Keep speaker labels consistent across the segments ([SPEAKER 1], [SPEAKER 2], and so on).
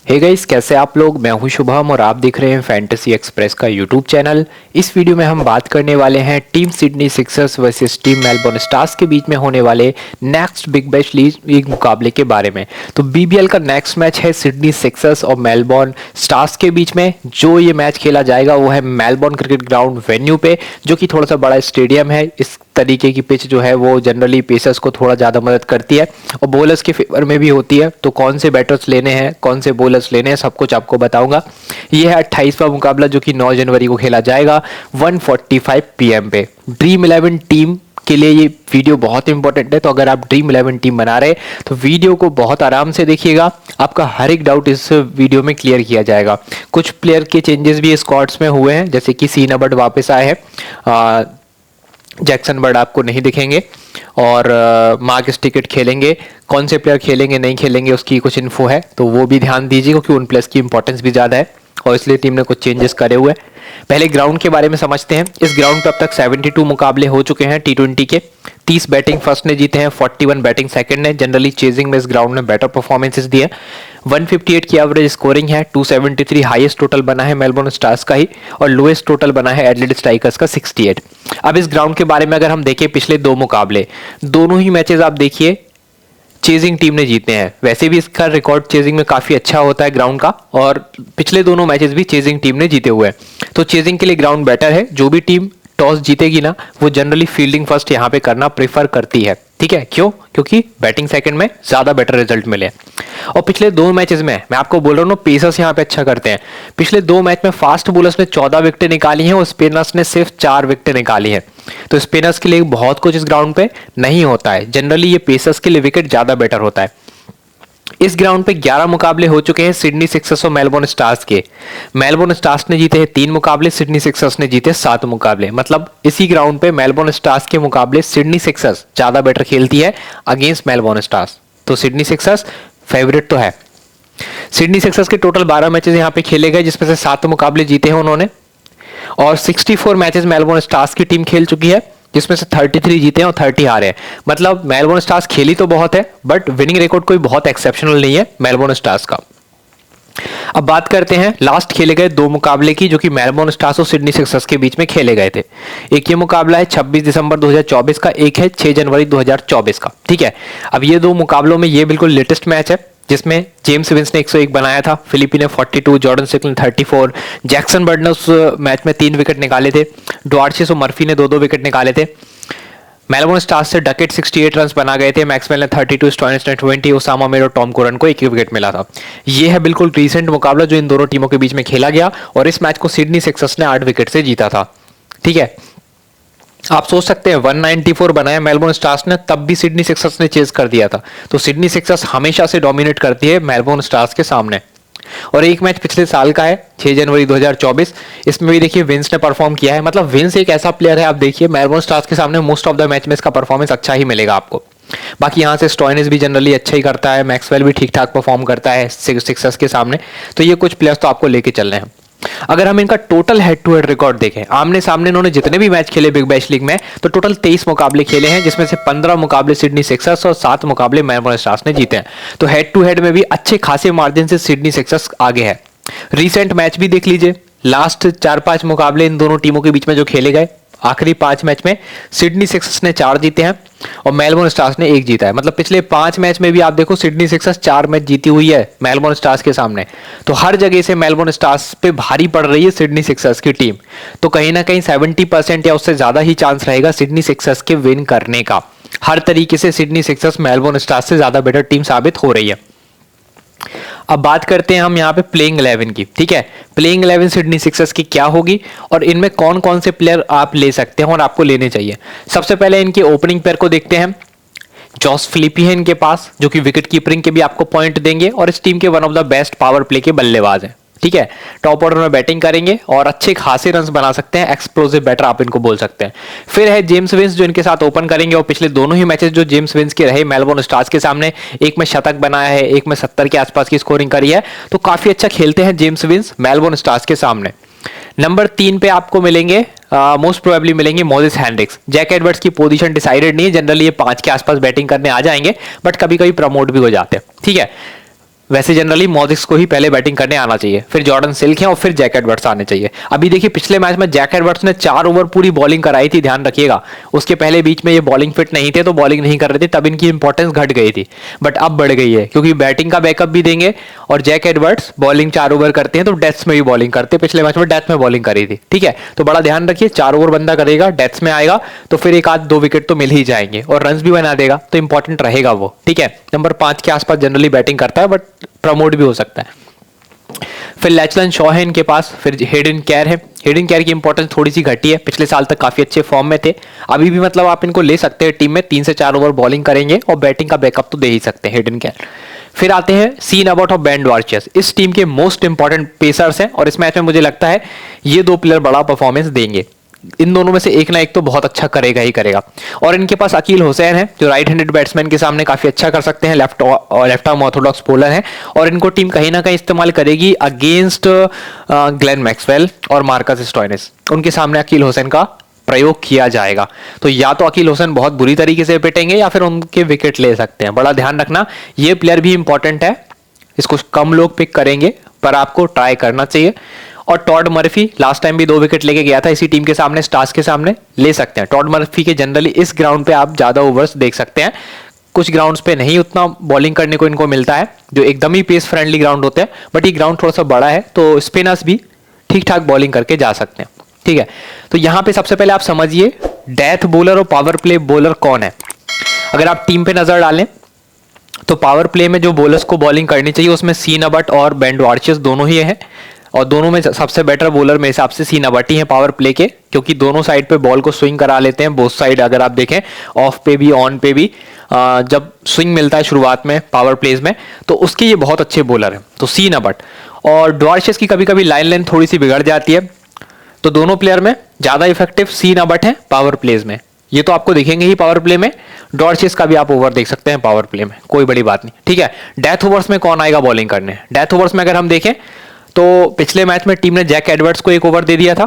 [SPEAKER 1] Hey guys, कैसे आप लोग। मैं हूं शुभम और आप देख रहे हैं फैंटेसी एक्सप्रेस का यूट्यूब चैनल। इस वीडियो में हम बात करने वाले हैं team Sydney Sixers versus team Melbourne stars के बीच में होने वाले नेक्स्ट बिग बैश लीग मुकाबले के बारे में। तो बीबीएल का नेक्स्ट मैच है सिडनी सिक्सर्स और मेलबोर्न स्टार्स के बीच में। जो ये मैच खेला जाएगा वो है मेलबोर्न क्रिकेट ग्राउंड वेन्यू पे, जो कि थोड़ा सा बड़ा स्टेडियम है। इस तरीके की पिच जो है वो जनरली पेसर्स को थोड़ा ज़्यादा मदद करती है और बॉलर्स के फेवर में भी होती है। तो कौन से बैटर्स लेने हैं, कौन से बॉलर्स लेने हैं, सब कुछ आपको बताऊंगा। ये है 28वां मुकाबला जो कि 9 जनवरी को खेला जाएगा 1:45 PM पे। ड्रीम 11 टीम के लिए ये वीडियो बहुत इंपॉर्टेंट है। तो अगर आप ड्रीम 11 टीम बना रहे तो वीडियो को बहुत आराम से देखिएगा। आपका हर एक डाउट इस वीडियो में क्लियर किया जाएगा। कुछ प्लेयर के चेंजेस भी स्क्वाड्स में हुए हैं, जैसे कि सीन अबर्ट वापस आए हैं, जैक्सन बर्ड आपको नहीं दिखेंगे और मार्कस टिकट खेलेंगे। कौन से प्लेयर खेलेंगे नहीं खेलेंगे उसकी कुछ इन्फो है, तो वो भी ध्यान दीजिए क्योंकि उन प्लेयर्स की इंपॉर्टेंस भी ज़्यादा है और इसलिए टीम ने कुछ चेंजेस करे हुए हैं। पहले ग्राउंड के बारे में समझते हैं। इस ग्राउंड पर अब तक 72 मुकाबले हो चुके हैं T20 के। 30 बैटिंग फर्स्ट ने जीते हैं, 41 बैटिंग सेकंड ने। जनरली चेजिंग में इस ग्राउंड ने बेटर परफॉर्मेंसेस दिए। 158 की एवरेज स्कोरिंग है, 273 हाईएस्ट टोटल बना है मेलबोर्न स्टार्स का ही और लोएस्ट टोटल बना है एडिलेड स्ट्राइकर्स का 68। अब इस ग्राउंड के बारे में अगर हम देखें, पिछले 2 मुकाबले, दोनों ही मैचेस आप देखिए चेजिंग टीम ने जीते हैं। वैसे भी इसका रिकॉर्ड चेजिंग में काफी अच्छा होता है ग्राउंड का, और पिछले दोनों मैचेस भी चेजिंग टीम ने जीते हुए हैं। तो चेजिंग के लिए ग्राउंड बेटर है। जो भी टीम टॉस जीतेगी ना, वो जनरली फील्डिंग फर्स्ट यहाँ पे करना प्रेफर करती है। ठीक है, क्यों? क्योंकि बैटिंग सेकंड में ज्यादा बेटर रिजल्ट मिले। और पिछले 2 मैचेस में मैं आपको बोल रहा हूँ, पेसर्स यहाँ पे अच्छा करते हैं। पिछले 2 मैच में फास्ट बॉलर्स ने 14 विकेटें निकाली हैं और स्पिनर्स ने सिर्फ 4 विकेटें निकाली हैं। तो स्पिनर्स के लिए बहुत कुछ इस ग्राउंड पे नहीं होता है। जनरली ये पेसर्स के लिए विकेट ज्यादा बेटर होता है। इस ग्राउंड पे 11 मुकाबले हो चुके हैं सिडनी सिक्सर्स और मेलबोर्न स्टार्स के। मेलबोर्न स्टार्स ने जीते हैं 3 मुकाबले, सिडनी सिक्सर्स ने जीते 7 मुकाबले। मतलब इसी ग्राउंड पे मेलबोर्न स्टार्स के मुकाबले सिडनी सिक्सर्स ज्यादा बेटर खेलती है अगेंस्ट मेलबोर्न स्टार्स। तो सिडनी सिक्सर्स फेवरेट तो है। सिडनी सिक्सर्स के टोटल 12 मैचेस यहाँ पे खेले गए, जिसमें से 7 मुकाबले जीते हैं उन्होंने, और 64 मैचेस मेलबोर्न स्टार्स की टीम खेल चुकी है, जिसमें से 33 जीते हैं और 30 हारे हैं। मतलब मेलबोर्न स्टार्स खेली तो बहुत है, बट विनिंग रिकॉर्ड कोई बहुत एक्सेप्शनल नहीं है मेलबोर्न स्टार्स का। अब बात करते हैं लास्ट खेले गए 2 मुकाबले की, जो कि मेलबोर्न स्टार्स और सिडनी सिक्सर्स के बीच में खेले गए थे। एक ये मुकाबला है 26 दिसंबर 2024 का, एक है 6 जनवरी 2024 का। ठीक है, अब ये 2 मुकाबलों में ये बिल्कुल लेटेस्ट मैच है, जिसमें जेम्स विंस ने 101 बनाया था, फिलिपी ने 42, जॉर्डन सिक्ल ने 34, जैक्सन बर्ड ने उस मैच में 3 विकेट निकाले थे, डॉर्चिस और मर्फी ने 2-2 विकेट निकाले थे। मेलबोर्न स्टार्स से डकेट 68 रन बना गए थे, मैक्सवेल ने 32, स्टोइनिस ने 20, ओसामा मीर और टॉम कोरन को 1 विकेट मिला था। यह है बिल्कुल रीसेंट मुकाबला जो इन दोनों टीमों के बीच में खेला गया, और इस मैच को सिडनी सिक्सर्स ने 8 विकेट से जीता था। ठीक है, आप सोच सकते हैं 194 बनाया मेलबोर्न स्टार्स ने, तब भी सिडनी सिक्सर्स ने चेज कर दिया था। तो सिडनी सिक्सर्स हमेशा से डोमिनेट करती है मेलबोर्न स्टार्स के सामने। और एक मैच पिछले साल का है 6 जनवरी 2024, इसमें भी देखिए विंस ने परफॉर्म किया है। मतलब विंस एक ऐसा प्लेयर है, आप देखिए मेलबोर्न स्टार्स के सामने मोस्ट ऑफ द मैच में इसका परफॉर्मेंस अच्छा ही मिलेगा आपको। बाकी यहाँ से स्टोइनिस भी जनरली अच्छा ही करता है, मैक्सवेल भी ठीक ठाक परफॉर्म करता है सिक्सर्स के सामने। तो ये कुछ प्लेयर्स तो आपको लेके चल रहे हैं। अगर हम इनका total head to head record देखें, आमने सामने इन्होंने जितने भी मैच खेले बिग बैश लीग में, तो टोटल 23 मुकाबले खेले हैं, जिसमें से 15 मुकाबले सिडनी सिक्सर्स और 7 मुकाबले मेलबोर्न स्टार्स ने जीते हैं। तो हेड टू हेड में भी अच्छे खासे मार्जिन से सिडनी सिक्सर्स आगे है। रीसेंट मैच भी देख लीजिए, लास्ट 4-5 मुकाबले इन दोनों टीमों के बीच में जो खेले गए, आखिरी 5 मैच में सिडनी सिक्सर्स ने 4 जीते हैं और मेलबोर्न स्टार्स ने 1 जीता है। मतलब पिछले 5 मैच में भी आप देखो सिडनी सिक्सर्स 4 मैच जीती हुई है मेलबोर्न स्टार्स के सामने। तो हर जगह से मेलबोर्न स्टार्स पे भारी पड़ रही है सिडनी सिक्सर्स की टीम। तो कहीं ना कहीं 70% या उससे ज्यादा ही चांस रहेगा सिडनी सिक्सर्स के विन करने का। हर तरीके से सिडनी सिक्सर्स मेलबोर्न स्टार्स से ज्यादा बेटर टीम साबित हो रही है। अब बात करते हैं हम यहाँ पे प्लेइंग 11 की। ठीक है, प्लेइंग 11 सिडनी सिक्सर्स की क्या होगी और इनमें कौन कौन से प्लेयर आप ले सकते हैं और आपको लेने चाहिए। सबसे पहले इनके ओपनिंग पेयर को देखते हैं। जॉस फिलिपी है इनके पास, जो कि विकेट कीपिंग के भी आपको पॉइंट देंगे और इस टीम के one of the best power play के बल्लेबाज हैं। ठीक है, टॉप ऑर्डर में बैटिंग करेंगे और अच्छे खासे रन्स बना सकते हैं, एक्सप्लोसिव बैटर आप इनको बोल सकते हैं। फिर है जेम्स विंस, जो इनके साथ ओपन करेंगे और पिछले दोनों ही मैचेस जो जेम्स विंस के रहे मेलबोर्न स्टार्स के सामने, एक में शतक बनाया है, एक में 70 के आसपास की स्कोरिंग करी है। तो काफी अच्छा खेलते हैं जेम्स विंस मेलबोर्न स्टार्स के सामने। नंबर 3 पे आपको मिलेंगे, मोस्ट प्रोबेबली मिलेंगे मोजिस हेंड्रिक्स। जैक एडवर्ड्स की पोजीशन डिसाइडेड नहीं है, जनरली ये 5 के आसपास बैटिंग करने आ जाएंगे, बट कभी कभी प्रमोट भी हो जाते हैं। ठीक है, वैसे जनरली मॉजिक्स को ही पहले बैटिंग करने आना चाहिए, फिर जॉर्डन सिल्क है और फिर जैक एडवर्ड्स आने चाहिए। अभी देखिए पिछले मैच में जैक एडवर्ड्स ने 4 ओवर पूरी बॉलिंग कराई थी, ध्यान रखिएगा। उसके पहले बीच में ये बॉलिंग फिट नहीं थे तो बॉलिंग नहीं कर रहे थे, तब इनकी इंपॉर्टेंस घट गई थी, बट अब बढ़ गई है क्योंकि बैटिंग का बैकअप भी देंगे। और जैक एडवर्ड्स बॉलिंग 4 ओवर करते हैं तो डेथ्स में भी बॉलिंग करते हैं, पिछले मैच में डेथ में बॉलिंग करी थी, ठीक है। तो बड़ा ध्यान रखिए, 4 ओवर बंदा करेगा, डेथ्स में आएगा तो फिर एक आध 2 विकेट तो मिल ही जाएंगे और रन्स भी बना देगा, तो इंपॉर्टेंट रहेगा वो, ठीक है। नंबर 5 के आसपास जनरली बैटिंग करता है, बट प्रमोट भी हो सकता है। फिर लैचलन शॉ है इनके पास, फिर हेडन कैर है। हेडन कैर की इंपॉर्टेंस थोड़ी सी घटी है, पिछले साल तक काफी अच्छे फॉर्म में थे, अभी भी मतलब आप इनको ले सकते हैं टीम में, 3 से 4 ओवर बॉलिंग करेंगे और बैटिंग का बैकअप तो दे ही सकते हैं हेडन कैर। फिर आते हैं सीन अबाउट और बेन वार्चर्स, इस टीम के मोस्ट इंपॉर्टेंट पेसर्स हैं और इस मैच में मुझे लगता है ये 2 प्लेयर बड़ा परफॉर्मेंस देंगे। इन दोनों में से एक ना एक तो बहुत अच्छा करेगा ही करेगा। और इनके पास अकील हुसैन है जो राइट हैंडेड बैट्समैन के सामने काफी अच्छा कर सकते हैं, लेफ्ट आर्म ऑर्थोडॉक्स बॉलर हैं और इनको टीम कहीं ना कहीं इस्तेमाल करेगी अगेंस्ट ग्लेन मैक्सवेल और मार्कस स्टोइनिस। उनके सामने अकील हुसैन का प्रयोग किया जाएगा, तो या तो अकील हुसैन बहुत बुरी तरीके से पिटेंगे या फिर उनके विकेट ले सकते हैं। बड़ा ध्यान रखना, ये प्लेयर भी इंपॉर्टेंट है, इसको कम लोग पिक करेंगे पर आपको ट्राई करना चाहिए। और टॉड मर्फी लास्ट टाइम भी 2 विकेट लेके गया था इसी टीम के सामने, स्टार्स के सामने, ले सकते हैं। टॉड मर्फी के जनरली इस ग्राउंड पे आप ज्यादा ओवर्स देख सकते हैं, कुछ ग्राउंड्स पे नहीं उतना बॉलिंग करने को इनको मिलता है जो एकदम ही पेस फ्रेंडली ग्राउंड होते हैं, बट ये ग्राउंड थोड़ा सा बड़ा है तो स्पिनर्स भी ठीक ठाक बॉलिंग करके जा सकते हैं, ठीक है। तो यहां पे सबसे पहले आप समझिए डेथ बॉलर और पावर प्ले बॉलर कौन है। अगर आप टीम पे नजर डालें तो पावर प्ले में जो बॉलर्स को बॉलिंग करनी चाहिए उसमें सीन अबट और बेन वार्चर्स दोनों ही हैं, और दोनों में सबसे बेटर बॉलर मेरे हिसाब से सीन अबट ही है पावर प्ले के, क्योंकि दोनों साइड पे बॉल को स्विंग करा लेते हैं, बोथ साइड अगर आप देखें ऑफ पे भी ऑन पे भी, जब स्विंग मिलता है शुरुआत में पावर प्लेज में तो उसके ये बहुत अच्छे बॉलर हैं, तो सीन अबट। और डॉर्शेस की कभी कभी लाइन लेंथ थोड़ी सी बिगड़ जाती है, तो दोनों प्लेयर में ज्यादा इफेक्टिव सीन अबट है पावर प्लेज में, ये तो आपको दिखेंगे ही पावर प्ले में। डॉर्चेस का भी आप ओवर देख सकते हैं पावर प्ले में, कोई बड़ी बात नहीं, ठीक है। डेथ ओवर्स में कौन आएगा बॉलिंग करने, डेथ ओवर्स में अगर हम देखें तो पिछले मैच में टीम ने जैक एडवर्ड्स को 1 ओवर दे दिया था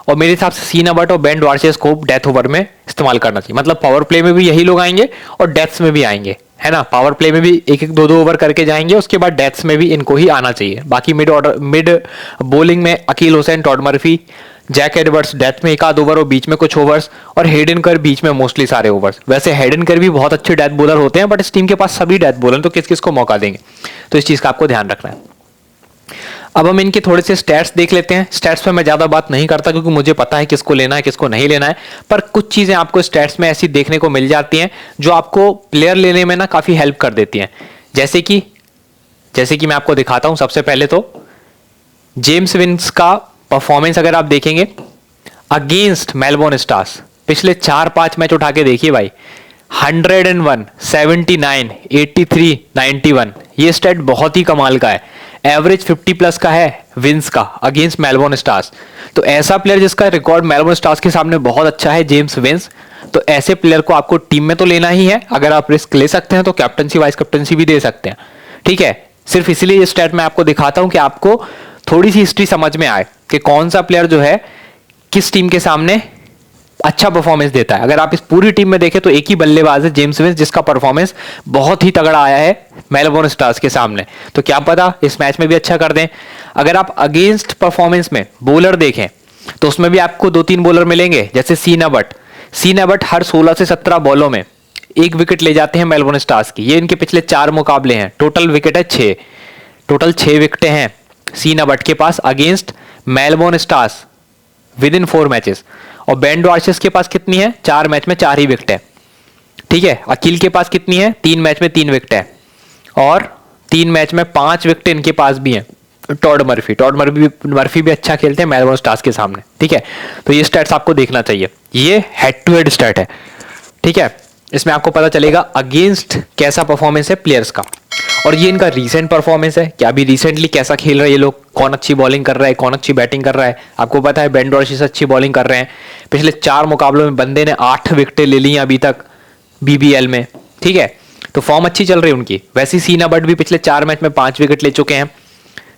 [SPEAKER 1] और मेरे हिसाब से सीन अबट और बेन वार्चर्स को डेथ ओवर में इस्तेमाल करना चाहिए। मतलब पावर प्ले में भी यही लोग आएंगे और डेथ्स में भी आएंगे, है ना। पावर प्ले में भी 1-1, 2-2 ओवर करके जाएंगे, उसके बाद डेथ्स में भी इनको ही आना चाहिए। बाकी मिड बॉलिंग में Akeal Hosein, Todd Murphy, Jack Edwards death में 1-8 ओवर और बीच में कुछ ओवर्स, और हेडन कर बीच में मोस्टली सारे ओवर्स। वैसे हेडन कर भी बहुत अच्छे डेथ बॉलर होते हैं, बट इस टीम के पास सभी डेथ बॉलर, तो किस किस को मौका देंगे, तो इस चीज का आपको ध्यान रखना है। अब हम इनके थोड़े से स्टैट्स देख लेते हैं। स्टैट्स पे मैं ज्यादा बात नहीं करता क्योंकि मुझे पता है किसको लेना है किसको नहीं लेना है, पर कुछ चीजें आपको स्टैट्स में ऐसी देखने को मिल जाती हैं जो आपको प्लेयर लेने में ना काफी हेल्प कर देती हैं। जैसे कि मैं आपको दिखाता हूं। सबसे पहले तो जेम्स विंस का परफॉर्मेंस अगर आप देखेंगे अगेंस्ट मेलबोर्न स्टार्स, पिछले 4-5 मैच उठा के देखिए भाई, 101, 79, 83, 91, ये स्टैट बहुत ही कमाल का है। एवरेज 50 प्लस का है विंस का अगेंस्ट मेलबोर्न स्टार्स, तो ऐसा प्लेयर जिसका रिकॉर्ड मेलबोर्न स्टार्स के सामने बहुत अच्छा है, जेम्स विंस, तो ऐसे प्लेयर को आपको टीम में तो लेना ही है। अगर आप रिस्क ले सकते हैं तो कैप्टनसी वाइस कैप्टनसी भी दे सकते हैं, ठीक है। सिर्फ इसीलिए ये स्टैट मैं आपको दिखाता हूं कि आपको थोड़ी सी हिस्ट्री समझ में आए कि कौन सा प्लेयर जो है किस टीम के सामने अच्छा परफॉर्मेंस देता है। अगर आप इस पूरी टीम में देखें तो एक ही बल्लेबाज है जेम्स विंस जिसका परफॉर्मेंस बहुत ही तगड़ा आया है मेलबोर्न स्टार्स के सामने, तो क्या पता इस मैच में भी अच्छा कर दें। अगर आप अगेंस्ट परफॉर्मेंस में बॉलर देखें तो उसमें भी आपको 2-3 बॉलर मिलेंगे, जैसे सीन अबट हर 16 से 17 बॉलों में 1 विकेट ले जाते हैं मेलबोर्न स्टार्स की। ये इनके पिछले 4 मुकाबले हैं, टोटल विकेट है 6, टोटल 6 विकेटें हैं सीन अबट के पास against Melbourne Stars within 4 matches. और बेन वार्चर्स के पास कितनी है, 4 मैच में 4 ही विकेट है, ठीक है। अकील के पास कितनी है, 3 मैच में 3 विकेट है, और 3 मैच में 5 विकेट इनके पास भी हैं। टॉड मर्फी भी अच्छा खेलते हैं मेलबोर्न स्टार्स के सामने, ठीक है। तो ये स्टैट्स आपको देखना चाहिए, ये हेड टू हेड स्टैट है, ठीक है। इसमें आपको पता चलेगा अगेंस्ट कैसा परफॉर्मेंस है प्लेयर्स का, और ये इनका रीसेंट परफॉर्मेंस है कि अभी रिसेंटली कैसा खेल रहे हैं ये लोग, कौन अच्छी बॉलिंग कर रहा है, कौन अच्छी बैटिंग कर रहा है। आपको पता है बेन डॉर्सी अच्छी बॉलिंग कर रहे हैं, पिछले 4 मुकाबलों में बंदे ने 8 विकेटें ले ली अभी तक बीबीएल में, ठीक है। तो फॉर्म अच्छी चल रही है उनकी। वैसे सीन अबट भी पिछले 4 मैच में 5 विकेट ले चुके हैं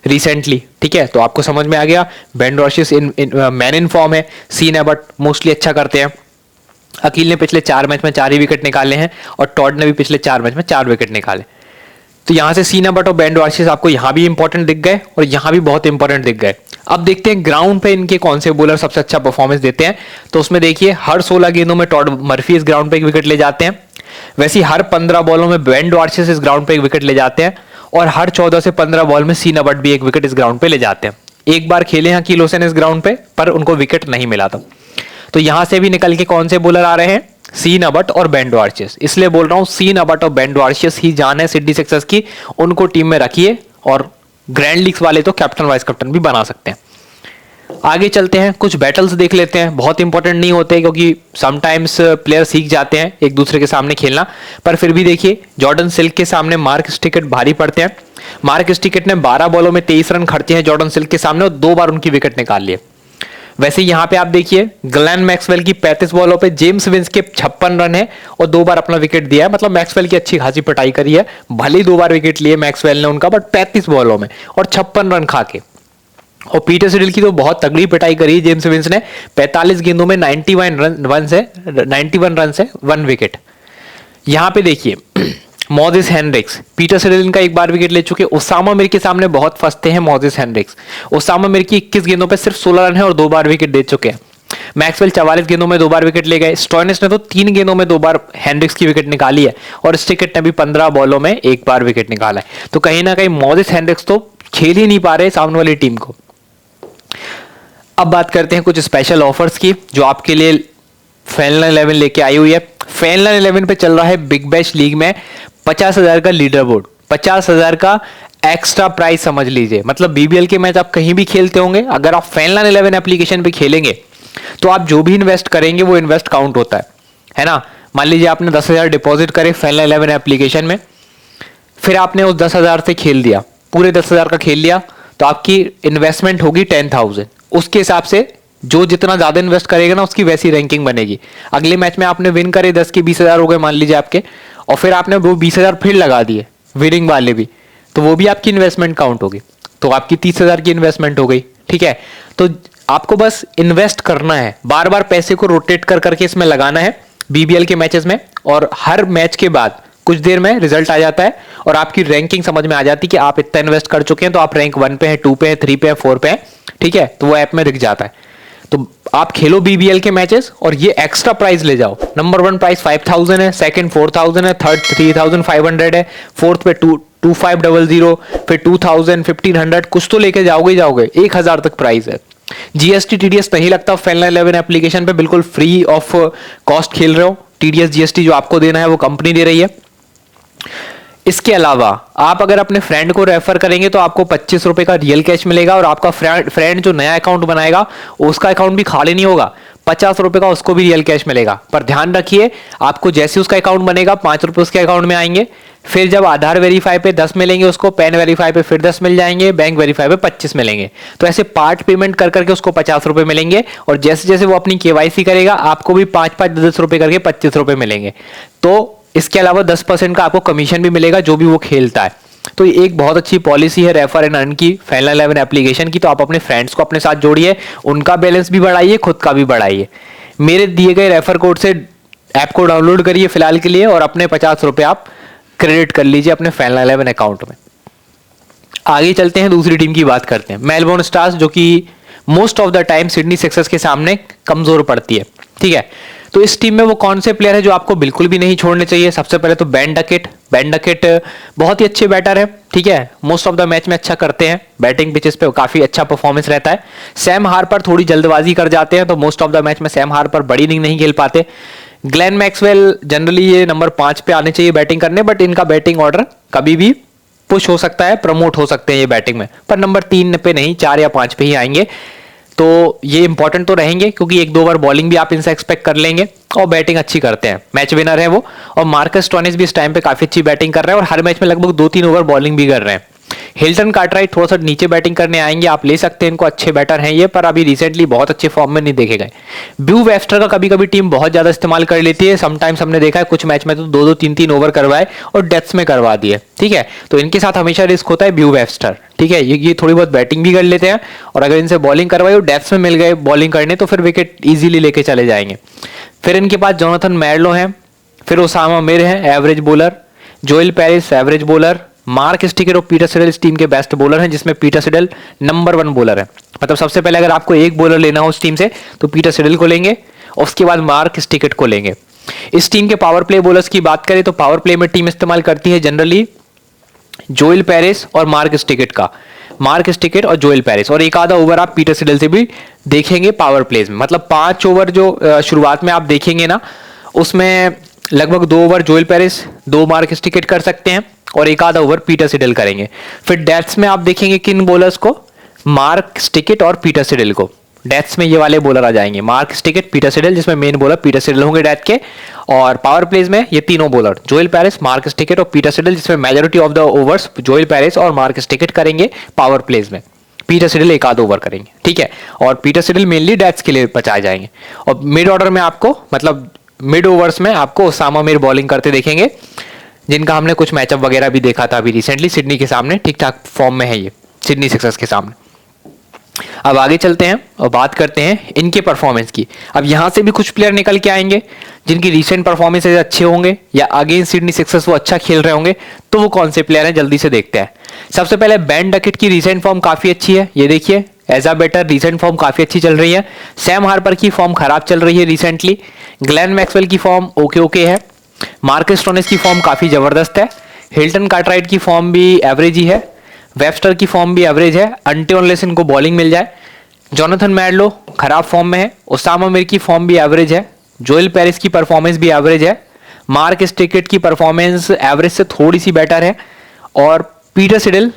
[SPEAKER 1] रिसेंटली, ठीक है। तो आपको समझ में आ गया Ben Dwarshuis man in form है, सीन अबट मोस्टली अच्छा करते हैं। अकील ने पिछले 4 मैच में 4 ही विकेट निकाले हैं और टॉड ने भी पिछले 4 मैच में 4 विकेट निकाले, तो यहाँ से सीना बट और बेन वार्शियस आपको यहाँ भी इंपॉर्टेंट दिख गए और यहाँ भी बहुत इंपॉर्टेंट दिख गए। अब देखते हैं ग्राउंड पे इनके कौन से बॉलर सबसे अच्छा परफॉर्मेंस देते हैं। तो उसमें देखिए हर 16 गेंदों में टॉड मर्फी इस ग्राउंड पे एक विकेट ले जाते हैं, वैसे ही हर 15 बॉलों में बेन वार्शियस इस ग्राउंड पे एक विकेट ले जाते हैं, और हर 14 से 15 बॉल में सीना बट भी एक विकेट इस ग्राउंड पे ले जाते हैं। एक बार खेले हैं अकील हुसैन इस ग्राउंड पे, पर उनको विकेट नहीं मिला था। तो यहां से भी निकल के कौन से बॉलर आ रहे हैं, सीन अबट और बेन वार्शियस। इसलिए बोल रहा हूं सीन अबट और बेन वार्शियस ही जान है सिडनी सिक्सर्स की, उनको टीम में रखिए, और ग्रैंड लीग्स वाले तो कैप्टन वाइस कैप्टन भी बना सकते हैं। आगे चलते हैं, कुछ बैटल्स देख लेते हैं। बहुत इंपॉर्टेंट नहीं होते क्योंकि समटाइम्स प्लेयर सीख जाते हैं एक दूसरे के सामने खेलना, पर फिर भी देखिए जॉर्डन सिल्क के सामने मार्क स्टिकेट भारी पड़ते हैं। मार्क स्टिकेट ने 12 बॉलों में 23 रन खर्चे हैं जॉर्डन सिल्क के सामने, और 2 बार उनकी विकेट निकाल लिए। वैसे यहां पे आप देखिए ग्लेन मैक्सवेल की 35 बॉलों पे जेम्स विंस के 56 रन है और 2 बार अपना विकेट दिया है। मतलब मैक्सवेल की अच्छी खासी पिटाई करी है, भले ही 2 बार विकेट लिए मैक्सवेल ने उनका, बट 35 बॉलों में और 56 रन खा के। और पीटर सिडिल की तो बहुत तगड़ी पिटाई करी जेम्स विंस ने, 45 गेंदों में 91 रन से 1 विकेट। यहां पे देखिए मॉजिस हेनरिक्स, पीटर सिडिल का एक बार विकेट ले चुके। ओसामा मीर के सामने बहुत फंसते हैं मॉजिस हेनरिक्स। ओसामा मीर की 21 गेंदों पे सिर्फ 16 रन है और 2 बार विकेट दे चुके हैं। मैक्सवेल 44 गेंदों में 2 बार विकेट ले गए। स्टोइनिस ने तो 3 गेंदों में 2 बार हेनरिक्स की विकेट निकाली है, और स्टिकेट ने भी 15 बॉलों में 1 बार विकेट निकाला है। तो कहीं ना कहीं मॉजिस हेनरिक्स तो खेल ही नहीं पा रहे सामने वाली टीम को। अब बात करते हैं कुछ स्पेशल ऑफर्स की जो आपके लिए फैनलन 11 लेके आई हुई है। फैनलन 11 पे चल रहा है बिग बैश लीग में 50,000 का लीडर बोर्ड, 50,000 का एक्स्ट्रा प्राइस समझ लीजिए। मतलब बीबीएल के मैच आप कहीं भी खेलते होंगे, अगर आप फैनलन 11 एप्लीकेशन पे खेलेंगे तो आप जो भी इन्वेस्ट करेंगे वो इन्वेस्ट काउंट होता है ना। मान लीजिए आपने 10,000 डिपॉजिट करे फैनलन 11 एप्लीकेशन में, फिर आपने उस 10,000 से खेल दिया, पूरे 10,000 का खेल लिया, तो आपकी इन्वेस्टमेंट होगी 10,000। उसके हिसाब से जो जितना ज्यादा इन्वेस्ट करेगा ना उसकी वैसी रैंकिंग बनेगी। अगले मैच में आपने विन करे 10 के 20,000 हो गए मान लीजिए आपके, और फिर आपने वो 20,000 फिर लगा दिए विनिंग वाले भी, तो वो भी आपकी इन्वेस्टमेंट काउंट होगी। तो आपकी 30,000 की इन्वेस्टमेंट हो गई, ठीक है। तो आपको बस इन्वेस्ट करना है, बार बार पैसे को रोटेट कर करके इसमें लगाना है बीबीएल के मैचेस में, और हर मैच के बाद कुछ देर में रिजल्ट आ जाता है और आपकी रैंकिंग समझ में आ जाती है कि आप इतना इन्वेस्ट कर चुके हैं, तो आप रैंक 1 पे हैं, 2 पे हैं, 3 पे हैं, 4 पे हैं, ठीक है। तो वो ऐप में दिख जाता है। तो आप खेलो बीबीएल के मैचेस और ये एक्स्ट्रा प्राइस ले जाओ। नंबर 1 प्राइस 5,000 है, सेकंड 4,000 है, थर्ड 3,500 है, फोर्थ पे 2,500, फिर 2,000, 1,500, कुछ तो लेके जाओगे ही जाओगे। 1,000 तक प्राइस है। जीएसटी टीडीएस नहीं लगता फैनलन 11 एप्लीकेशन पे, बिल्कुल फ्री ऑफ कॉस्ट खेल रहे हो। टीडीएस जीएसटी जो आपको देना है वो कंपनी दे रही है। इसके अलावा आप अगर अपने फ्रेंड को रेफर करेंगे तो आपको 25 रुपए का रियल कैश मिलेगा, और आपका फ्रेंड जो नया अकाउंट बनाएगा उसका अकाउंट भी खाली नहीं होगा, 50 रुपए का उसको भी रियल कैश मिलेगा। पर ध्यान रखिए आपको जैसे उसका अकाउंट बनेगा 5 रुपए उसके अकाउंट में आएंगे, फिर जब आधार वेरीफाई पे 10 मिलेंगे उसको, पैन वेरीफाई पे फिर 10 मिल जाएंगे, बैंक वेरीफाई पे 25 मिलेंगे। तो ऐसे पार्ट पेमेंट कर करके उसको 50 रुपए मिलेंगे, और जैसे जैसे वो अपनी केवाईसी करेगा आपको भी 5-5 10 रुपए करके 25 रुपए मिलेंगे। तो इसके अलावा 10% का आपको कमीशन भी मिलेगा जो भी वो खेलता है। तो ये एक बहुत अच्छी पॉलिसी है रेफर एंड अर्न की फैनलन 11 एप्लीकेशन की। तो आप अपने फ्रेंड्स को अपने साथ जोड़िए, उनका बैलेंस भी बढ़ाइए, खुद का भी बढ़ाइए। मेरे दिए गए रेफर कोड से ऐप को डाउनलोड करिए फिलहाल के लिए, और अपने 50 रुपए आप क्रेडिट कर लीजिए अपने फैनलन 11 अकाउंट में। आगे चलते हैं, दूसरी टीम की बात करते हैं, मेलबोर्न स्टार्स, जो कि most of the time Sydney Sixers के सामने कमजोर पड़ती है, ठीक है। तो इस टीम में वो कौन से प्लेयर है जो आपको बिल्कुल भी नहीं छोड़ने चाहिए। सबसे पहले तो बेन डकेट बहुत ही अच्छे बैटर है, ठीक है, मोस्ट ऑफ द मैच में अच्छा करते हैं, बैटिंग पिचेस पे काफी अच्छा परफॉर्मेंस रहता है। सैम हार्पर थोड़ी जल्दबाजी कर जाते हैं, तो मोस्ट ऑफ द मैच में सैम हार्पर बड़ी इनिंग नहीं खेल पाते। ग्लेन मैक्सवेल जनरली ये नंबर 5 पे आने चाहिए बैटिंग करने, बट इनका बैटिंग ऑर्डर कभी भी पुश हो सकता है, प्रमोट हो सकते हैं ये बैटिंग में, पर नंबर 3 पे नहीं, 4 या 5 पे ही आएंगे। तो ये इंपॉर्टेंट तो रहेंगे क्योंकि 1-2 ओवर बॉलिंग भी आप इनसे एक्सपेक्ट कर लेंगे, और बैटिंग अच्छी करते हैं, मैच विनर है वो। और मार्कस स्टोइनिस भी इस टाइम पे काफी अच्छी बैटिंग कर रहे हैं और हर मैच में लगभग 2-3 ओवर बॉलिंग भी कर रहे हैं। हिल्टन कार्टराइट थोड़ा सा नीचे बैटिंग करने आएंगे, आप ले सकते हैं इनको, अच्छे बैटर हैं ये, पर अभी रिसेंटली बहुत अच्छे फॉर्म में नहीं देखे गए। ब्यू वेस्टर का कभी कभी टीम बहुत ज्यादा इस्तेमाल कर लेती है, समटाइम्स हमने देखा है कुछ मैच में तो 2-2, 3-3 ओवर करवाए और डेथ्स में करवा दिए, ठीक है। तो इनके साथ हमेशा रिस्क होता है ब्यू वेस्टर, ठीक है। ये थोड़ी बहुत बैटिंग भी कर लेते हैं, और अगर इनसे बॉलिंग करवाई और डेथ्स में मिल गए बॉलिंग करने तो फिर विकेट इजीली लेके चले जाएंगे। फिर इनके पास जोनाथन मैरलो है, फिर ओसामा मीर है average bowler, Joel Paris average bowler, Mark Steketee और पीटर सिडल इस टीम के बेस्ट बॉलर हैं, जिसमें पीटर सिडल नंबर 1 बॉलर है। मतलब सबसे पहले अगर आपको एक बॉलर लेना हो उस टीम से तो पीटर सिडल को लेंगे और उसके बाद मार्क स्टिकेट को लेंगे। इस टीम के पावर प्ले बॉलर्स की बात करें तो पावर प्ले में टीम इस्तेमाल करती है जनरली जोएल पेरिस और मार्क स्टिकेट का, मार्क स्टिकेट और जोएल पेरिस, और एक आधा ओवर आप पीटर सिडल से भी देखेंगे पावर प्लेज में। मतलब 5 ओवर जो शुरुआत में आप देखेंगे ना, उसमें लगभग 2 ओवर जोएल पेरिस, 2 मार्क स्टिकेट कर सकते हैं और एक आधा ओवर पीटर सिडल करेंगे। फिर डेथ्स में आप देखेंगे किन बॉलर्स को, मार्क स्टिकेट और पीटर सिडल को। डेथ्स में ये वाले बॉलर आ जाएंगे, मार्क स्टिकेट, पीटर सिडल, जिसमें मेन बॉलर पीटर सिडल होंगे डेथ के। और पावर प्लेज में ये तीनों bowler Joel Paris, mark Steketee और पीटर सिडल, जिसमें majority of the overs Joel Paris और मार्क स्टिकेट करेंगे पावर प्लेज में। पीटर सिडल एक आध ओवर करेंगे, ठीक है। और पीटर सिडल मेनली डेथ्स के लिए बचाए जाएंगे। और मिड ऑर्डर में आपको, मतलब मिड ओवर्स में आपको ओसामा मीर बॉलिंग करते देखेंगे, जिनका हमने कुछ मैचअप वगैरह भी देखा था अभी रिसेंटली सिडनी के सामने। ठीक ठाक फॉर्म में है ये सिडनी सिक्सर्स के सामने। अब आगे चलते हैं और बात करते हैं इनके परफॉर्मेंस की। अब यहां से भी कुछ प्लेयर निकल के आएंगे जिनकी रीसेंट परफॉर्मेंसेज अच्छे होंगे या अगेंस्ट सिडनी सिक्सर्स वो अच्छा खेल रहे होंगे। तो वो कौन से प्लेयर हैं जल्दी से देखते हैं। सबसे पहले बेन डकेट की रीसेंट फॉर्म काफी अच्छी है, ये देखिए as a batter recent form काफी अच्छी चल रही है। सैम हार्पर की फॉर्म खराब चल रही है रिसेंटली। ग्लेन मैक्सवेल की फॉर्म ओके है। मार्कस स्टोइनिस की फॉर्म काफी जबरदस्त है। हिल्टन कार्टराइट की फॉर्म भी एवरेज ही है। वेबस्टर की फॉर्म भी एवरेज है, अनटिल लेसन को बॉलिंग मिल जाए। जोनाथन मैडलो खराब फॉर्म में है। ओसामा मीर की फॉर्म भी एवरेज है। जोएल पेरिस की परफॉर्मेंस भी एवरेज है। मार्क स्टिकेट की परफॉर्मेंस एवरेज से थोड़ी सी बेटर है। और पीटर सिडल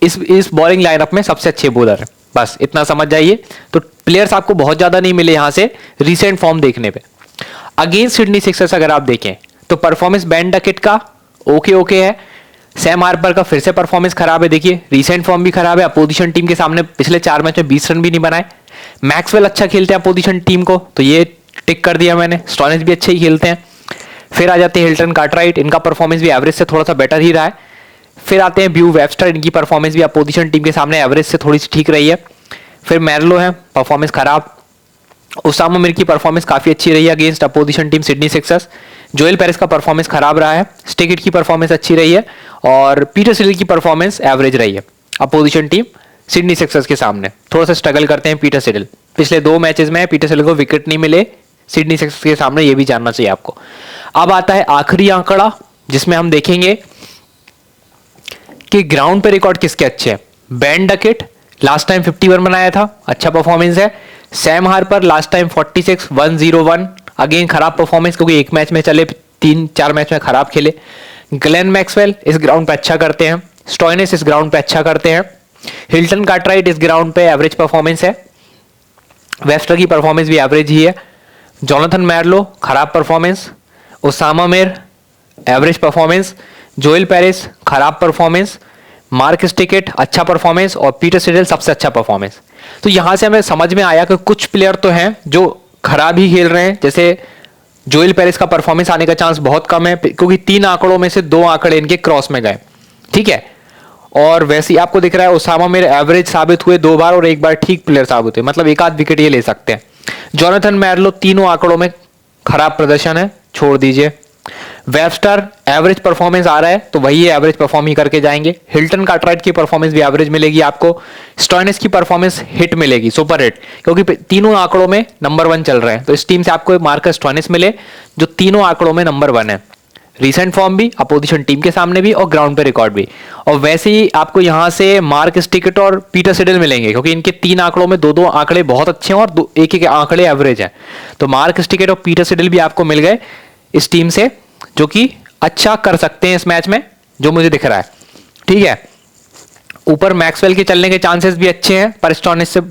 [SPEAKER 1] इस बॉलिंग लाइनअप में सबसे अच्छे बॉलर है। बस इतना समझ जाइए। तो प्लेयर्स आपको बहुत ज्यादा नहीं मिले यहां से रिसेंट फॉर्म देखने पे। अगेंस्ट सिडनी सिक्सर्स अगर आप देखें तो परफॉर्मेंस बेन डकेट का ओके है। सैम हार्पर का फिर से परफॉर्मेंस खराब है, देखिए रीसेंट फॉर्म भी खराब है। अपोजिशन टीम के सामने पिछले 4 मैच में 20 रन भी नहीं बनाए। मैक्सवेल अच्छा खेलते हैं अपोजिशन टीम को, तो ये टिक कर दिया मैंने। स्टोइनिस भी अच्छे ही खेलते हैं। फिर आ जाते हैं हिल्टन कार्टराइट, इनका परफॉर्मेंस भी एवरेज से थोड़ा सा बेटर ही रहा है। फिर आते हैं ब्यू वेबस्टर, इनकी परफॉर्मेंस भी अपोजिशन टीम के सामने एवरेज से थोड़ी सी ठीक रही है। फिर मैरलो है, परफॉर्मेंस खराब। ओसामा मीर की परफॉर्मेंस काफी अच्छी रही है against opposition team Sydney Sixers. Joel Paris का परफॉर्मेंस खराब रहा है। स्टिकेट की परफॉर्मेंस अच्छी रही है और पीटर सिडल की परफॉर्मेंस एवरेज रही है। अपोजिशन टीम सिडनी सिक्सर्स के सामने थोड़ा सा स्ट्रगल करते हैं पीटर सिडल। पिछले 2 मैचेस में पीटर सिडल को विकेट नहीं मिले सिडनी सिक्सर्स के सामने, ये भी जानना चाहिए आपको। अब आता है आखिरी आंकड़ा जिसमें हम देखेंगे कि ग्राउंड पे रिकॉर्ड किसके अच्छे हैं। बेन डकेट लास्ट टाइम 51 बनाया था, अच्छा परफॉर्मेंस है। Sam Harper last time 46 101, again खराब परफॉर्मेंस क्योंकि एक मैच में चले, 3-4 मैच में खराब खेले। ग्लेन मैक्सवेल इस ग्राउंड पे अच्छा करते हैं। स्टोइनिस इस ग्राउंड पे अच्छा करते हैं। हिल्टन कार्टराइट इस ग्राउंड पे एवरेज परफॉर्मेंस है। वेबस्टर की परफॉर्मेंस भी एवरेज ही है। जोनाथन मैरलो खराब performance. Osama Mir average performance. Joel Paris खराब परफॉर्मेंस। मार्क स्टिकेट अच्छा परफॉर्मेंस और पीटर सिडल सबसे अच्छा परफॉर्मेंस। तो यहां से हमें समझ में आया कि कुछ प्लेयर तो हैं जो खराब ही खेल रहे हैं, जैसे जोएल पेरिस का परफॉर्मेंस आने का चांस बहुत कम है क्योंकि 3 आंकड़ों में से 2 आंकड़े इनके क्रॉस में गए, ठीक है। और वैसे ही आपको दिख रहा है ओसामा मीर एवरेज साबित हुए 2 बार और 1 बार ठीक प्लेयर साबित हुए, मतलब एक आध विकेट ये ले सकते हैं। जोनाथन मैरलो तीनों आंकड़ों में खराब प्रदर्शन है, छोड़ दीजिए। वेबस्टर एवरेज परफॉर्मेंस आ रहा है तो वही एवरेज परफॉर्म ही करके जाएंगे। हिल्टन कार्टराइट की परफॉर्मेंस भी एवरेज मिलेगी आपको। स्टोइनिस की परफॉर्मेंस हिट मिलेगी, सुपर हिट, क्योंकि तीनों आंकड़ों में नंबर 1 चल रहे हैं। तो इस टीम से आपको मार्कस स्टोइनिस मिले जो तीनों आंकड़ों में नंबर 1 है। रिसेंट फॉर्म भी, अपोजिशन टीम के सामने भी और ग्राउंड पे रिकॉर्ड भी। और वैसे ही आपको यहां से मार्क स्टिकेट और पीटर सिडल मिलेंगे क्योंकि इनके 3 आंकड़ों में 2-2 आंकड़े बहुत अच्छे हैं और एक आंकड़े एवरेज है। तो मार्क स्टिकेट और पीटर सिडल भी आपको मिल गए इस टीम से, जो कि अच्छा कर सकते हैं इस मैच में, जो मुझे दिख रहा है, ठीक है। ऊपर मैक्सवेल के चलने के चांसेस भी अच्छे हैं पर स्टोइनिस से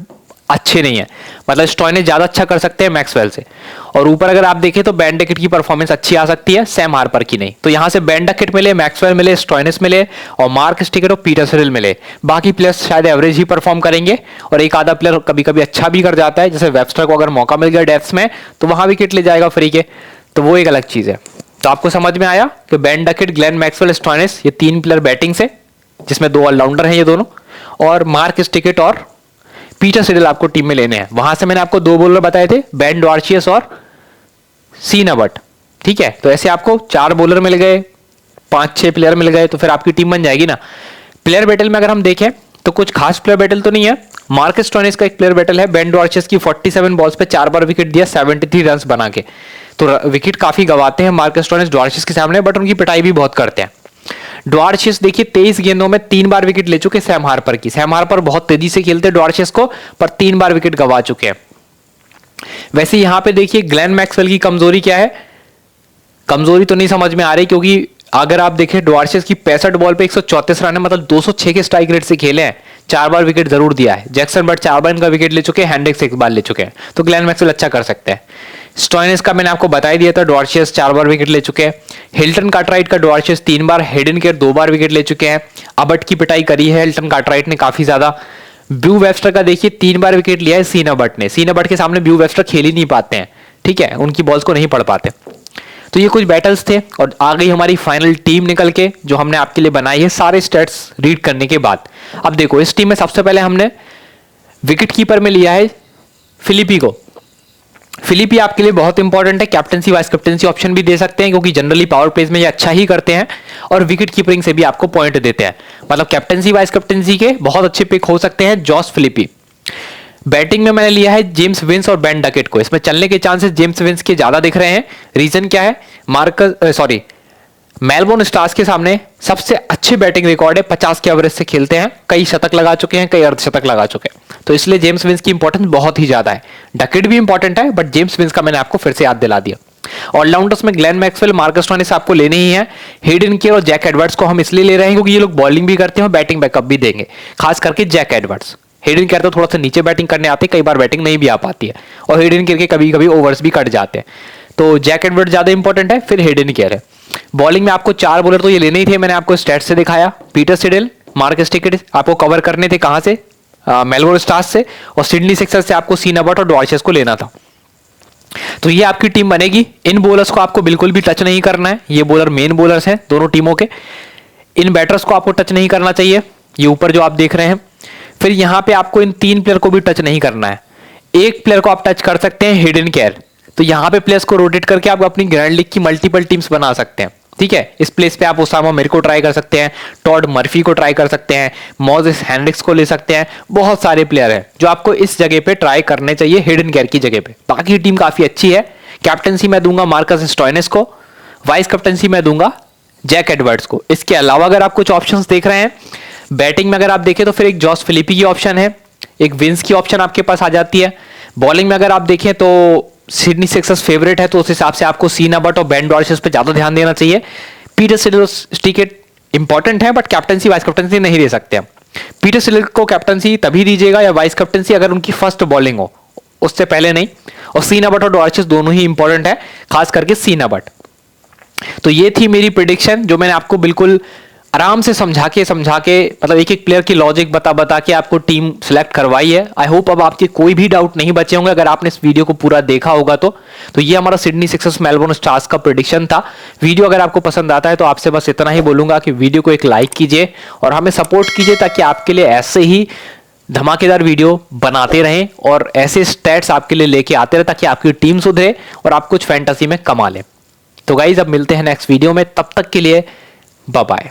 [SPEAKER 1] अच्छे नहीं है, मतलब स्टोइनिस ज्यादा अच्छा कर सकते हैं मैक्सवेल से। और ऊपर अगर आप देखें तो बेन डकेट की परफॉर्मेंस अच्छी आ सकती है, सैम हार्पर की नहीं। तो यहां से बेन डकेट मिले, मैक्सवेल मिले, स्टोइनिस मिले और मार्क स्टिकेट और पीटर सिडल मिले। बाकी प्लेयर्स शायद एवरेज ही परफॉर्म करेंगे और एक आधा प्लेयर कभी कभी अच्छा भी कर जाता है, जैसे वेबस्टर को अगर मौका मिल गया डेथ्स में तो वहां विकेट ले जाएगा फ्री के, तो वो एक अलग चीज है। तो आपको समझ में आया कि Ben Duckett, Glenn Maxwell, Stoinis ये 3 प्लेयर बैटिंग से, जिसमें 2 ऑलराउंडर हैं ये दोनों, और मार्क स्टिकेट और पीटर सिडल आपको टीम में लेने हैं। वहां से मैंने आपको 2 बॉलर बताए थे, बेन डॉर्चियस और सीन अबट, ठीक है। तो ऐसे आपको 4 बॉलर मिल गए 5-6 प्लेयर मिल गए तो फिर आपकी टीम बन जाएगी ना। प्लेयर बैटल में अगर हम देखें तो कुछ खास प्लेयर बैटल तो नहीं है। मार्कस स्टोइनिस का एक प्लेयर बैटल है, बेन डॉर्चेस की 47 बॉल्स पे 4 बार विकेट दिया 73 रन बना के। तो विकेट काफी गवाते हैं मार्कस स्टोइनिस डॉर्चेस के सामने, बट उनकी पिटाई भी बहुत करते हैं। डॉर्चेस देखिए 23 गेंदों में 3 बार विकेट ले चुके सैम हार्पर की। सैम हार्पर बहुत तेजी से खेलते डॉर्चेस को, पर 3 बार विकेट गवा चुके हैं। वैसे यहां पे देखिए ग्लेन मैक्सवेल की कमजोरी क्या है, कमजोरी तो नहीं समझ में आ रही, क्योंकि अगर आप देखें डॉर्चेस की 65 बॉल पे 134 रन है, मतलब 206 के स्ट्राइक रेट से खेले हैं, 4 बार विकेट जरूर दिया है। जैक्सन बट 4 बार इनका विकेट ले चुके हैं, हेंड्रिक्स 1 बार ले चुके हैं, तो ग्लेन मैक्सवेल अच्छा कर सकते हैं। स्टोइनिस का मैंने आपको बता ही दिया था, डॉर्चेस 4 बार विकेट ले चुके हैं। हिल्टन कार्टराइट का डॉर्चेस 3 बार, हेडन केयर 2 बार विकेट ले चुके हैं। अबट की पिटाई करी है हिल्टन कार्टराइट ने काफी ज्यादा। ब्यू वेबस्टर का देखिए 3 बार विकेट लिया है सीन अबट ने। सीन अबट के सामने ब्यू वेबस्टर खेल ही नहीं पाते हैं, ठीक है, उनकी बॉल्स को नहीं पढ़ पाते। तो ये कुछ बैटल्स थे और आ गई हमारी फाइनल टीम निकल के, जो हमने आपके लिए बनाई है सारे स्टैट्स रीड करने के बाद। अब देखो इस टीम में सबसे पहले हमने विकेट कीपर में लिया है फिलिपी को। फिलिपी आपके लिए बहुत इंपॉर्टेंट है, कैप्टनसी वाइस कैप्टनसी ऑप्शन भी दे सकते हैं, क्योंकि जनरली पावर प्लेज में ये अच्छा ही करते हैं और विकेट कीपिंग से भी आपको पॉइंट देते हैं। मतलब कैप्टनसी वाइस कैप्टनसी के बहुत अच्छे पिक हो सकते हैं जॉस फिलिपी। बैटिंग में मैंने लिया है जेम्स विंस और बेन डकेट को। इसमें चलने के चांसेस जेम्स विंस के ज्यादा दिख रहे हैं। रीजन क्या है, मेलबोर्न स्टार्स के सामने सबसे अच्छे बैटिंग रिकॉर्ड है, 50 के एवरेज से खेलते हैं, कई शतक लगा चुके हैं, कई अर्धशतक लगा चुके हैं, तो इसलिए जेम्स विंस की इंपॉर्टेंस बहुत ही ज्यादा है। डकेट भी इंपॉर्टेंट है, बट जेम्स विंस का मैंने आपको फिर से याद दिला दिया। ऑलराउंडर्स में ग्लेन मैक्सवेल, मार्कस स्टोइनिस आपको लेने ही है। हेडन केयर और जैक एडवर्ड्स को हम इसलिए ले रहे हैं क्योंकि ये लोग बॉलिंग भी करते हैं और बैटिंग बैकअप भी देंगे, खास करके जैक एडवर्ड्स। हेडन केयर तो थोड़ा सा नीचे बैटिंग करने आते हैं, कई बार बैटिंग नहीं भी आ पाती है, और हेडन केयर के कभी कभी ओवर्स भी कट जाते हैं, तो जैक एडवर्ड्स ज्यादा इंपॉर्टेंट है, फिर हेडन केयर है। बॉलिंग में आपको 4 बॉलर तो ये लेने ही थे, मैंने आपको स्टैट्स से दिखाया। पीटर सिडेल, मार्कस टिकेट आपको कवर करने थे, कहां से, मेलबोर्न स्टार्स से, और सिडनी सिक्सर्स से आपको सीन अबट और डॉर्चेस को लेना था। तो ये आपकी टीम बनेगी। इन बॉलर्स को आपको बिल्कुल भी टच नहीं करना है, ये बॉलर मेन बॉलर्स हैं दोनों टीमों के। इन बैटर्स को आपको टच नहीं करना चाहिए, ये ऊपर जो आप देख रहे हैं। फिर यहां पे आपको इन 3 प्लेयर को भी टच नहीं करना है। एक प्लेयर को आप टच कर सकते हैं, हेडन केयर। तो यहां पे प्लेयर्स को रोटेट करके आप अपनी ग्रैंड लीग की मल्टीपल टीम्स बना सकते हैं, ठीक है। इस प्लेस पे आप ओसामा मिर को ट्राई कर सकते हैं, टॉड मर्फी को ट्राई कर सकते हैं, मोजेस हेनरिक्स को ले सकते हैं। बहुत सारे प्लेयर हैं जो आपको इस जगह पे ट्राई करने चाहिए, हेडन केयर की जगह पे। बाकी टीम काफी अच्छी है। कैप्टनसी मैं दूंगा मार्कस स्टोइनिस को, वाइस कैप्टनसी मैं दूंगा जैक एडवर्ड्स को। इसके अलावा अगर आप कुछ ऑप्शंस देख रहे हैं बैटिंग में, अगर आप देखें तो फिर एक जॉस फिलिपी की ऑप्शन है, एक विंस की ऑप्शन आपके पास आ जाती है। बॉलिंग में अगर आप देखें तो सिडनी सिक्सर्स फेवरेट है, तो उस हिसाब से आपको सीन अबट और बेन डॉर्चेस पे ज्यादा ध्यान देना चाहिए। पीटर सिडल टिकट इंपॉर्टेंट है, बट कैप्टनसी वाइस कैप्टनसी नहीं दे सकते। पीटर सिडल को कैप्टनसी तभी दीजिएगा या वाइस कैप्टनसी अगर उनकी फर्स्ट बॉलिंग हो, उससे पहले नहीं। और सीन अबट और डॉर्चेस दोनों ही इंपॉर्टेंट है, खास करके सीन अबट। तो ये थी मेरी प्रिडिक्शन, जो मैंने आपको बिल्कुल आराम से समझा के मतलब एक एक प्लेयर की लॉजिक बता के आपको टीम सिलेक्ट करवाई है। आई होप अब आपके कोई भी डाउट नहीं बचे होंगे अगर आपने इस वीडियो को पूरा देखा होगा तो ये हमारा सिडनी सिक्सर्स मेलबोर्न स्टार्स का प्रेडिक्शन था। वीडियो अगर आपको पसंद आता है तो आपसे बस इतना ही बोलूंगा कि वीडियो को एक लाइक कीजिए और हमें सपोर्ट कीजिए, ताकि आपके लिए ऐसे ही धमाकेदार वीडियो बनाते रहें और ऐसे स्टैट्स आपके लिए लेके आते रहे, ताकि आपकी टीम सुधरे और आप कुछ फैंटेसी में कमा लें। तो गाइज अब मिलते हैं नेक्स्ट वीडियो में, तब तक के लिए बाय बाय।